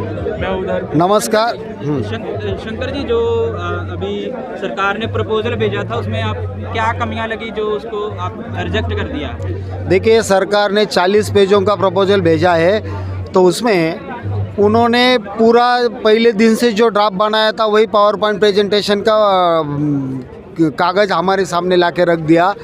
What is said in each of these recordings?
मैं उधर। नमस्कार। शंकर जी, जो अभी सरकार ने प्रपोजल भेजा था उसमें आप क्या कमियां लगी जो उसको आप रिजेक्ट कर दिया? देखिए, सरकार ने 40 पेजों का प्रपोजल भेजा है, तो उसमें उन्होंने पूरा पहले दिन से जो ड्राफ्ट बनाया था वही पावर पॉइंट प्रेजेंटेशन का कागज़ हमारे सामने लाके रख दिया।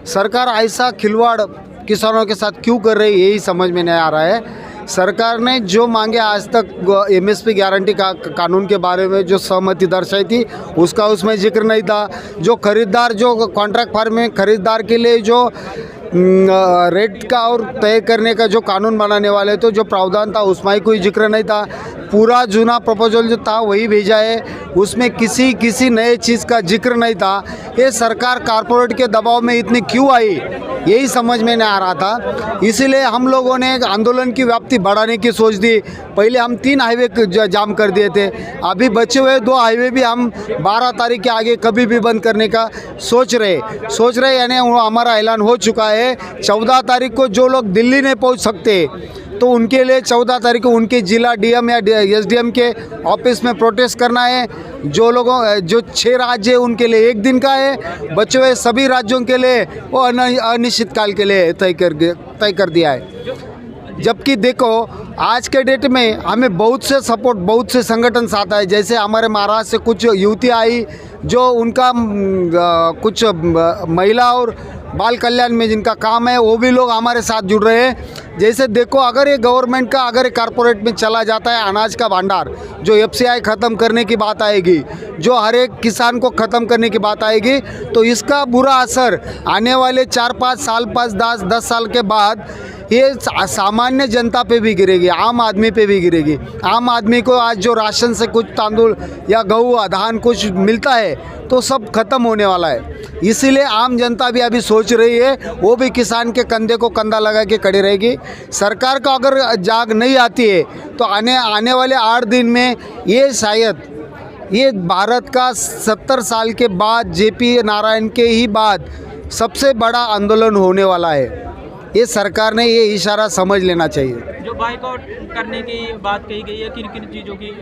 सरकार ऐसा खिलवाड़ किसानों के साथ क्यों कर रही है, यही समझ में नहीं आ रहा है। सरकार ने जो मांगे आज तक एमएसपी गारंटी का कानून के बारे में जो सहमति दर्शाई थी उसका उसमें जिक्र नहीं था। जो खरीदार, जो कॉन्ट्रैक्ट फार्मिंग खरीदार के लिए जो रेट का और तय करने का जो कानून बनाने वाले तो जो प्रावधान था उसमें कोई जिक्र नहीं था। पूरा जूना प्रपोजल जो था वही भेजा है, उसमें किसी नए चीज़ का जिक्र नहीं था। ये सरकार कारपोरेट के दबाव में इतनी क्यों आई, यही समझ में नहीं आ रहा था। इसीलिए हम लोगों ने आंदोलन की व्याप्ति बढ़ाने की सोच दी। पहले हम 3 हाईवे जाम कर दिए थे, अभी बचे हुए 2 हाईवे भी हम 12 तारीख के आगे कभी भी बंद करने का सोच रहे यानी हमारा ऐलान हो चुका है। 14 तारीख को जो लोग दिल्ली नहीं पहुंच सकते तो उनके लिए 14 तारीख को उनके जिला डीएम या एसडीएम के ऑफिस में प्रोटेस्ट करना है। जो 6 राज्य है उनके लिए 1 दिन का है, बचे हुए सभी राज्यों के लिए वो अनिश्चित काल के लिए तय कर दिया है। जबकि देखो, आज के डेट में हमें बहुत से सपोर्ट, बहुत से संगठन साथ आए। जैसे हमारे महाराष्ट्र से कुछ युवती आई जो उनका कुछ महिला और बाल कल्याण में जिनका काम है वो भी लोग हमारे साथ जुड़ रहे हैं। जैसे देखो, अगर ये गवर्नमेंट का अगर कारपोरेट में चला जाता है अनाज का भंडार, जो एफसीआई ख़त्म करने की बात आएगी, जो हर एक किसान को ख़त्म करने की बात आएगी, तो इसका बुरा असर आने वाले 4-5 साल 10 साल के बाद ये सामान्य जनता पे भी गिरेगी, आम आदमी पे भी गिरेगी। आम आदमी को आज जो राशन से कुछ तांदूल या गेहूँ धान कुछ मिलता है तो सब खत्म होने वाला है। इसीलिए आम जनता भी अभी सोच रही है, वो भी किसान के कंधे को कंधा लगा के खड़ी रहेगी। सरकार को अगर जाग नहीं आती है तो आने वाले 8 दिन में ये शायद ये भारत का 70 साल के बाद जेपी नारायण के ही बाद सबसे बड़ा आंदोलन होने वाला है। ये सरकार ने ये इशारा समझ लेना चाहिए। जो बाइकआउट करने की बात कही गई है, किन चीज़ों की?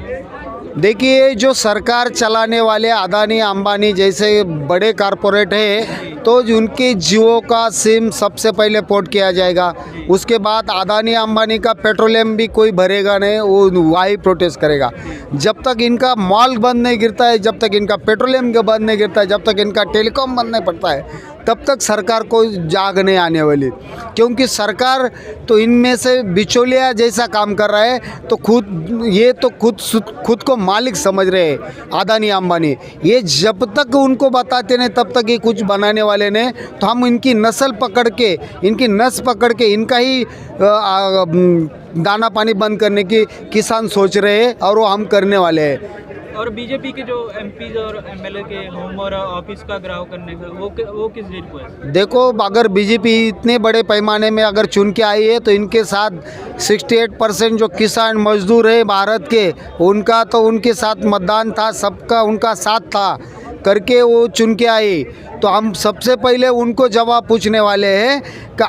देखिए, जो सरकार चलाने वाले अदानी अंबानी जैसे बड़े कारपोरेट हैं तो उनके जियो का सिम सबसे पहले पोर्ट किया जाएगा। उसके बाद अदानी अंबानी का पेट्रोलियम भी कोई भरेगा नहीं, वो वही प्रोटेस्ट करेगा। जब तक इनका मॉल बंद नहीं गिरता है, जब तक इनका पेट्रोलियम का बंद नहीं गिरता है, जब तक इनका टेलीकॉम बंद नहीं पड़ता है, तब तक सरकार को जाग नहीं आने वाली। क्योंकि सरकार तो इनमें से बिचौलिया जैसा काम कर रहा है, तो खुद को मालिक समझ रहे हैं अदानी अंबानी। ये जब तक उनको बताते नहीं तब तक ये कुछ बनाने वाले नहीं। तो हम इनकी नस्ल पकड़ के, इनकी नस पकड़ के इनका ही दाना पानी बंद करने की किसान सोच रहे हैं और वो हम करने वाले हैं। और बीजेपी के जो एमपीज और एमएलए के होम और ऑफिस का घेराव करने का वो किस डेट को है? देखो, अगर बीजेपी इतने बड़े पैमाने में अगर चुन के आई है तो इनके साथ 68% जो किसान मजदूर है भारत के, उनका तो उनके साथ मतदान था, सबका उनका साथ था करके वो चुन के आई। तो हम सबसे पहले उनको जवाब पूछने वाले हैं कि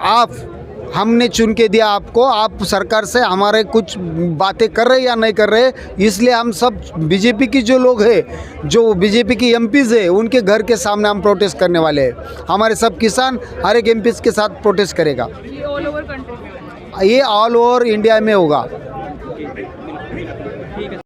हमने चुन के दिया आपको, आप सरकार से हमारे कुछ बातें कर रहे या नहीं कर रहे। इसलिए हम सब बीजेपी की जो लोग हैं, जो बीजेपी की एमपीज़ है, उनके घर के सामने हम प्रोटेस्ट करने वाले हैं। हमारे सब किसान हर एक एमपीज़ के साथ प्रोटेस्ट करेगा। ये ऑल ओवर कंट्री में, ये ऑल ओवर इंडिया में होगा। ठीक है।